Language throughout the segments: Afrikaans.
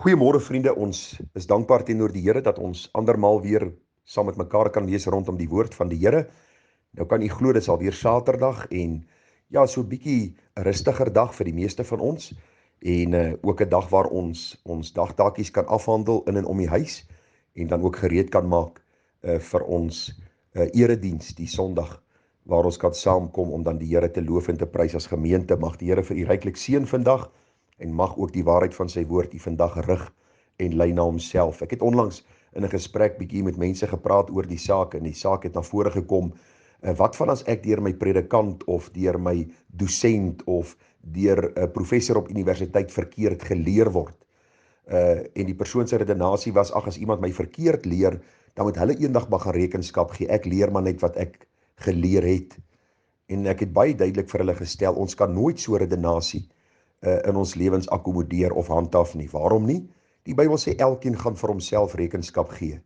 Goeiemôre vriende, ons is dankbaar teenoor die Here dat ons andermaal weer saam met mekaar kan wees rondom die woord van die Here. Nou kan u glo dis alweer Saterdag en ja, so 'n bietjie 'n rustiger dag vir die meeste van ons en ook 'n dag waar ons dagtaakies kan afhandel in en om die huis en dan ook gereed kan maak vir ons erediens die Sondag waar ons kan saamkom om dan die Here te loof en te prys as gemeente. Mag die Here vir u ryklik seën vandag. En mag ook die waarheid van sy woord die vandag rig en lei na homself. Ek het onlangs in 'n gesprek bietjie met mense gepraat oor die saak en die saak het na vore gekom. Wat van as ek deur my predikant of deur my dosent of deur 'n professor op universiteit verkeerd geleer word? En die persoon se redenasie was, ag, as iemand my verkeerd leer, dan moet hulle eendag maar gaan rekenskap gee. Ek leer maar net wat ek geleer het. En ek het baie duidelik vir hulle gestel, ons kan nooit so redenasie in ons lewens akkommodeer of handhaaf nie. Waarom nie? Die Bybel sê elkeen gaan vir homself rekenskap gee.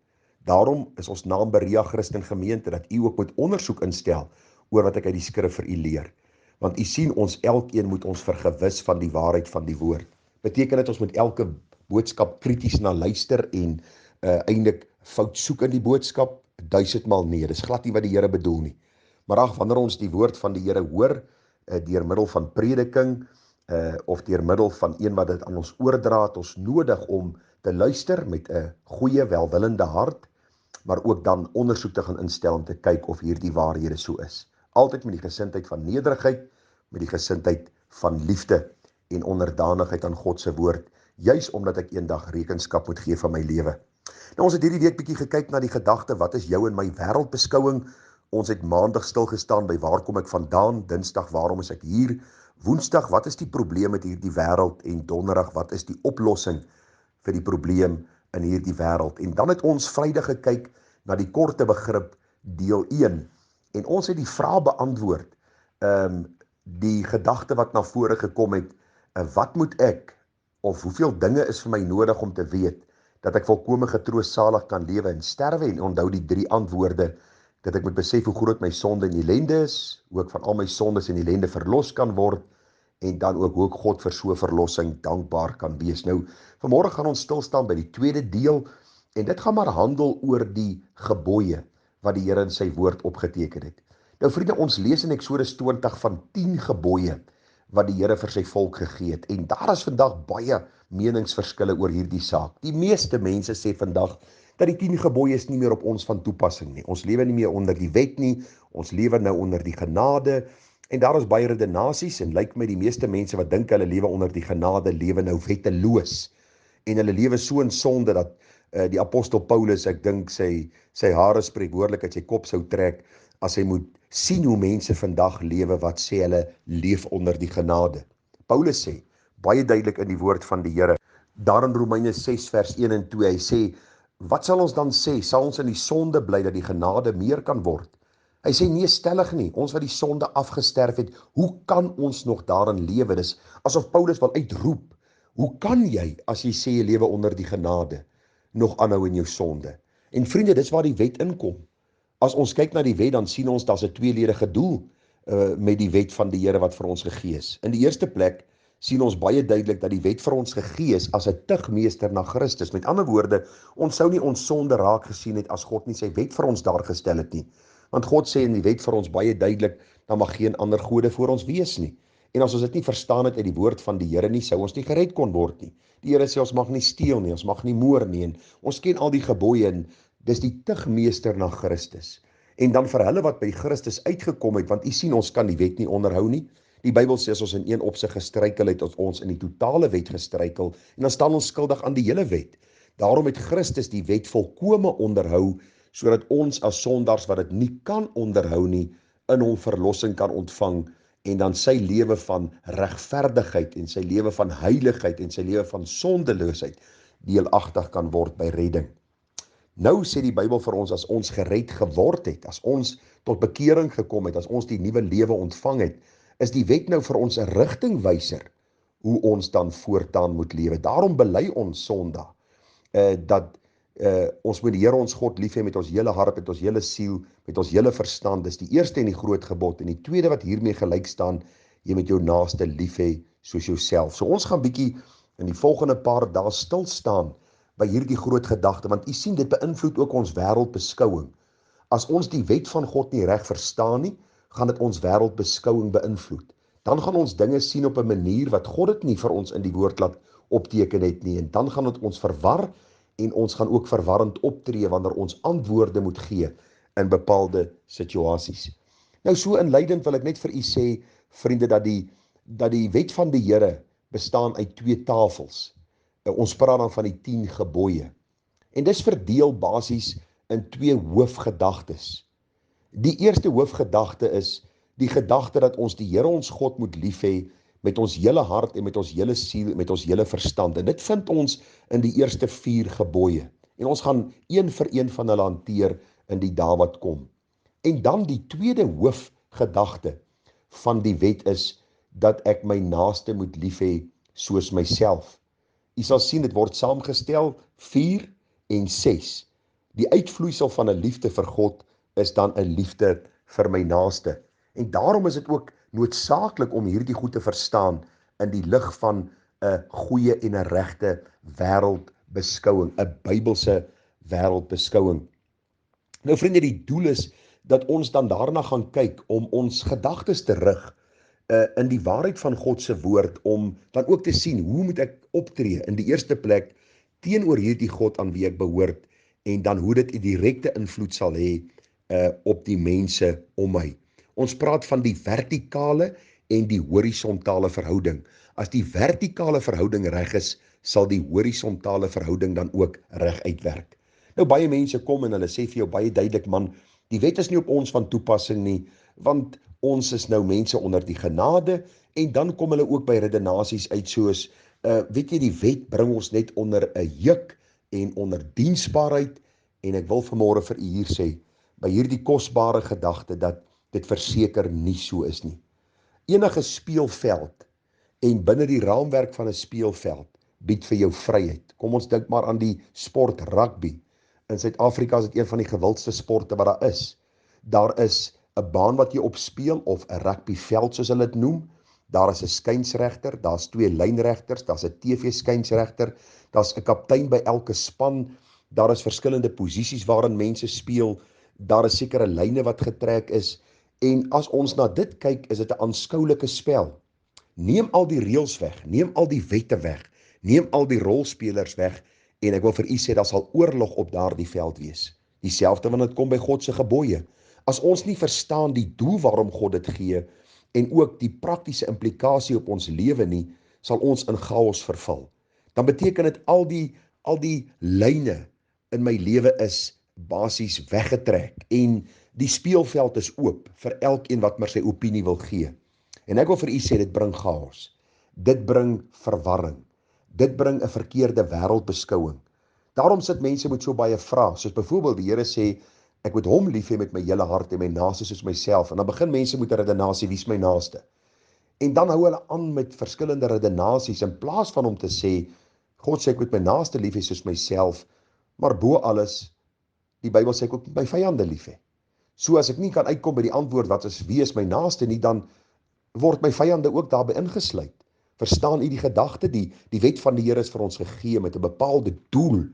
Daarom is ons naam Berea Christen Gemeente dat u ook moet ondersoek instel oor wat ek uit die skrif vir u leer. Want u sien, ons elkeen moet ons vergewis van die waarheid van die woord. Beteken dit ons moet elke boodskap krities na luister en eintlik fout soek in die boodskap? 1000-mal nee, dis glad nie wat die Here bedoel nie. Maar ag, wanneer ons die woord van die Here hoor, deur middel van prediking, of deur middel van een wat dit aan ons oordra, het ons nodig om te luister met 'n goeie, welwillende hart, maar ook dan ondersoek te gaan instel om te kyk of hierdie waarhede so is. Altyd met die gesindheid van nederigheid, met die gesindheid van liefde en onderdanigheid aan God se woord, juis omdat ek eendag rekenskap moet gee van my lewe. Nou, ons het hierdie week bietjie gekyk na die gedagte, wat is jou en my wêreldbeskouing? Ons het maandag stilgestaan by waar kom ek vandaan, dinsdag waarom is ek hier, woensdag wat is die probleem met hierdie wêreld en donderdag wat is die oplossing vir die probleem in hierdie wêreld. En dan het ons Vrydag gekyk na die korte begrip deel 1 en ons het die vraag beantwoord, die gedagte wat na vore gekom het, wat moet ek of hoeveel dinge is vir my nodig om te weet dat ek volkome getroostsalig kan lewe en sterwe, en onthou die 3 antwoorde, dat ek moet besef hoe groot my sonde en ellende is, ook van al my sondes en ellende verlos kan word, en dan ook hoe ek God vir so verlossing dankbaar kan wees. Nou, vanmôre gaan ons stilstaan by die tweede deel, en dit gaan maar handel oor die gebooie wat die Here in sy woord opgeteken het. Nou vriende, ons lees in Eksodus 20 van 10 gebooie wat die Here vir sy volk gegee het, en daar is vandag baie meningsverskille oor hierdie saak. Die meeste mense sê vandag dat die 10 gebooie is nie meer op ons van toepassing nie. Ons lewe nie meer onder die wet nie, ons lewe nou onder die genade, en daar is baie redenasies, en lyk my die meeste mense wat dink hulle lewe onder die genade, lewe nou wetteloos, en hulle lewe so in sonde dat die apostel Paulus, ek dink sy hare spreekwoordelik uit sy kop sou trek, as hy moet sien hoe mense vandag lewe wat sê hulle leef onder die genade. Paulus sê, baie duidelik in die woord van die Here, daar in Romeine 6 vers 1 en 2, hy sê, wat sal ons dan sê? Sal ons in die sonde bly dat die genade meer kan word? Hy sê nee, stellig nie. Ons wat die sonde afgesterf het, hoe kan ons nog daarin lewe? Dis asof Paulus wil uitroep, hoe kan jy, as jy sê jy lewe onder die genade, nog aanhou in jou sonde? En vriende, dis waar die wet inkom. As ons kyk na die wet, dan sien ons daar's 'n tweeledige doel met die wet van die Here wat vir ons gegee is. In die eerste plek sien ons baie duidelik dat die wet vir ons gegee is as 'n tugmeester na Christus. Met ander woorde, ons sou nie ons sonde raak gesien het as God nie sy wet vir ons daar gestel het nie. Want God sê in die wet vir ons baie duidelik, dan mag geen ander gode voor ons wees nie. En as ons dit nie verstaan het uit die woord van die Here nie, sou ons nie gered kon word nie. Die Here sê ons mag nie steel nie, ons mag nie moor nie, en ons ken al die gebooie, en dis die tugmeester na Christus. En dan vir hulle wat by Christus uitgekom het, want u sien, ons kan die wet nie onderhou nie. Die Bybel sê as ons in een opsig gestruikel het, dat ons in die totale wet gestruikel, en dan staan ons skuldig aan die hele wet. Daarom het Christus die wet volkome onderhou, sodat ons as sondaars wat dit nie kan onderhou nie, in hom verlossing kan ontvang, en dan sy lewe van regverdigheid, en sy lewe van heiligheid, en sy lewe van sondeloosheid, deelagtig kan word by redding. Nou sê die Bybel vir ons, as ons gered geword het, as ons tot bekering gekom het, as ons die nuwe lewe ontvang het, is die wet nou vir ons 'n rigtingwyser, hoe ons dan voortaan moet lewe. Daarom bely ons Sondag, dat ons moet die Here ons God lief hê met ons hele hart, met ons hele siel, met ons hele verstand. Dis die eerste en die groot gebod, en die tweede wat hiermee gelyk staan, jy moet jou naaste lief hê soos jouself. So ons gaan bietjie in die volgende paar dae stil staan by hierdie groot gedagte, want u sien dit beïnvloed ook ons wêreldbeskouing. As ons die wet van God nie reg verstaan nie, gaan dit ons wêreldbeskouing beïnvloed. Dan gaan ons dinge sien op 'n manier wat God dit nie vir ons in die woord laat opteken het nie, en dan gaan dit ons verwar, en ons gaan ook verwarrend optree wanneer ons antwoorde moet gee in bepaalde situasies. Nou so inleidend wil ek net vir u sê, vriende, dat die wet van die Here bestaan uit 2 tafels. Ons praat dan van die 10 gebooie. En dis verdeel basies in 2 hoofgedagtes. Die eerste hoofgedagte is die gedagte dat ons die Here ons God moet lief hê met ons hele hart en met ons hele siel, met ons hele verstand. En dit vind ons in die eerste 4 gebooie. En ons gaan een vir een van hulle hanteer in die dae wat kom. En dan die tweede hoofgedagte van die wet is dat ek my naaste moet lief hê soos myself. U sal sien, dit word saamgestel 4 en 6. Die uitvloeisel van 'n liefde vir God is dan 'n liefde vir my naaste. En daarom is dit ook noodsaaklik om hierdie goed te verstaan in die lig van 'n goeie en 'n regte wêreldbeskouing, 'n Bybelse wêreldbeskouing. Nou vriende, die doel is dat ons dan daarna gaan kyk om ons gedagtes te rig in die waarheid van God se woord, om dan ook te sien hoe moet ek optree in die eerste plek teenoor hierdie God aan wie ek behoort, en dan hoe dit 'n direkte invloed sal hê op die mense om my. Ons praat van die vertikale en die horisontale verhouding. As die vertikale verhouding reg is, sal die horisontale verhouding dan ook reg uitwerk. Nou baie mense kom en hulle sê vir jou baie duidelik, man, die wet is nie op ons van toepassing nie, want ons is nou mense onder die genade, en dan kom hulle ook by redenasies uit soos, weet jy, die wet bring ons net onder 'n juk en onder diensbaarheid, en ek wil vanmôre vir u hier sê, by hierdie kosbare gedagte, dat dit verseker nie so is nie. Enige speelveld, en binne die raamwerk van 'n speelveld, bied vir jou vryheid. Kom ons dink maar aan die sport rugby. In Suid-Afrika is dit een van die gewildste sporte wat daar is. Daar is 'n baan wat jy opspeel, of 'n rugbyveld soos hulle dit noem. Daar is 'n skynsregter, daar's 2 lynregters, daar's 'n TV-skynsregter, daar's 'n kaptein by elke span, daar is verskillende posisies waarin mense speel, daar is sekere lyne wat getrek is, en as ons na dit kyk, is dit 'n aanskoulike spel. Neem al die reëls weg, neem al die wette weg, neem al die rolspelers weg, en ek wil vir u sê, daar sal oorlog op daardie veld wees. Dieselfde wanneer dit kom by God se gebooie. As ons nie verstaan die doel waarom God dit gee, en ook die praktiese implikasie op ons lewe nie, sal ons in chaos verval. Dan beteken dit al die lyne in my lewe is basies weggetrek, en die speelveld is oop vir elkeen wat maar sy opinie wil gee. En ek wil vir u sê, dit bring chaos. Dit bring verwarring. Dit bring 'n verkeerde wêreldbeskouing. Daarom sit mense met so baie vrae, soos byvoorbeeld die Here sê, ek moet hom lief hê met my hele hart en my naaste soos myself. En dan begin mense met 'n redenasie, wie is my naaste? En dan hou hulle aan met verskillende redenasies, in plaas van om te sê, God sê ek moet my naaste lief hê soos myself, maar bo alles, die Bybel sê ek moet my vyande lief hê. So as ek nie kan uitkom by die antwoord, wie is my naaste nie, dan word my vyande ook daarbey ingesluit. Verstaan u die gedagte? Die wet van die Here is vir ons gegee met 'n bepaalde doel,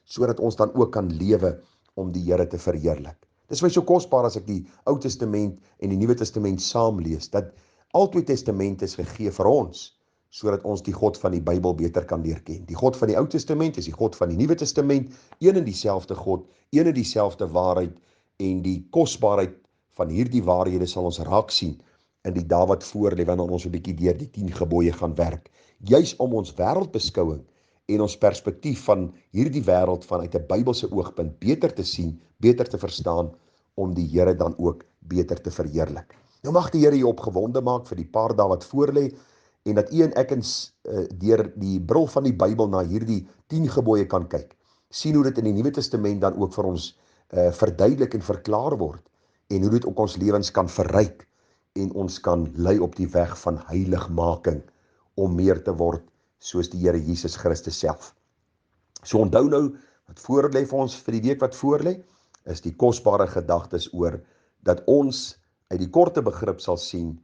sodat ons dan ook kan lewe om die Here te verheerlik. Dis vir my so kosbaar as ek die Ou Testament en die Nuwe Testament saam lees, dat al 2 testamente is gegee vir ons, sodat ons die God van die Bybel beter kan leer ken. Die God van die Ou Testament is die God van die Nuwe Testament, een en dieselfde God, een en dieselfde waarheid, en die kosbaarheid van hierdie waarhede sal ons raak sien in die dae wat voorlê, wanneer ons 'n bietjie deur die 10 gebooie gaan werk, juis om ons wêreldbeskouing en ons perspektief van hierdie wêreld vanuit 'n Bybelse oogpunt beter te sien, beter te verstaan, om die Here dan ook beter te verheerlik. Nou mag die Here u opgewonde maak vir die paar dae wat voorlê, en dat u en ek deur die bril van die Bybel na hierdie 10 gebooie kan kyk. Sien hoe dit in die Nuwe Testament dan ook vir ons verduidelik en verklaar word, en hoe dit ook ons lewens kan verryk, en ons kan lei op die weg van heiligmaking, om meer te word soos die Here Jesus Christus self. So onthou nou, wat voorlê vir ons vir die week wat voorlê, is die kosbare gedagtes oor, dat ons uit die korte begrip sal sien,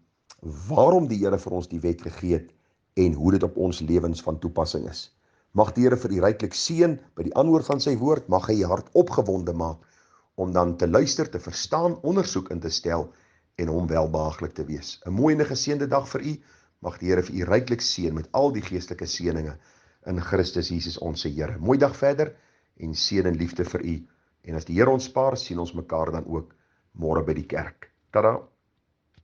waarom die Here vir ons die wet gegee het, en hoe dit op ons lewens van toepassing is. Mag die Here vir u ryklik seën by die antwoord van sy woord, mag hy u hart opgewonde maak om dan te luister, te verstaan, ondersoek in te stel en hom welbehaaglik te wees. 'n Mooi en geseënde dag vir u. Mag die Here vir u ryklik seën met al die geestelike seëninge in Christus Jesus ons Here. Mooi dag verder en seën en liefde vir u. En as die Here ons spaar, sien ons mekaar dan ook môre by die kerk. Tada!